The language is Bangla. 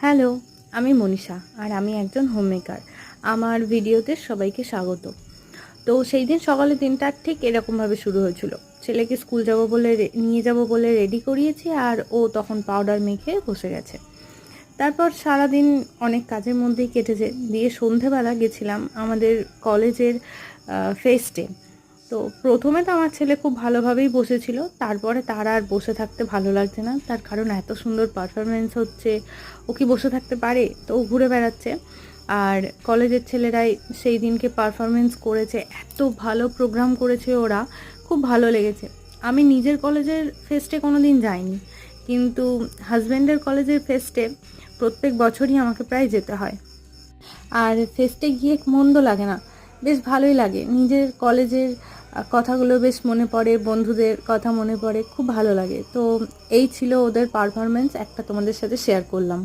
হ্যালো, আমি মনীষা আর আমি একজন হোমমেকার। আমার ভিডিওতে সবাইকে স্বাগত। তো সেই দিন সকালে ৩টার ঠিক এরকমভাবে শুরু হয়েছিল। ছেলেকে স্কুল নিয়ে যাব বলে রেডি করিয়েছি আর ও তখন পাউডার মেখে বসে গেছে। তারপর সারাদিন অনেক কাজের মধ্যেই কেটেছে। দিয়ে সন্ধেবেলা গেছিলাম আমাদের কলেজের ফেস্টে। তো প্রথমে তো আমার ছেলে খুব ভালোভাবেই বসেছিল, তারপরে তার আর বসে থাকতে ভালো লাগছে না। তার কারণ এত সুন্দর পারফরমেন্স হচ্ছে, ও কি বসে থাকতে পারে? তো ও ঘুরে বেড়াচ্ছে। আর কলেজের ছেলেরাই সেই দিনকে পারফরমেন্স করেছে, এত ভালো প্রোগ্রাম করেছে ওরা, খুব ভালো লেগেছে। আমি নিজের কলেজের ফেস্টে কোনো দিন যাইনি, কিন্তু হাজব্যান্ডের কলেজের ফেস্টে প্রত্যেক বছরই আমাকে প্রায় যেতে হয়। আর ফেস্টে গিয়ে মন্দ লাগে না, বেশ ভালোই লাগে। নিজের কলেজের কথাগুলো বেশ মনে পড়ে, বন্ধুদের কথা মনে পড়ে, খুব ভালো লাগে। তো এই ছিল ওদের পারফরমেন্স, একটা তোমাদের সাথে শেয়ার করলাম।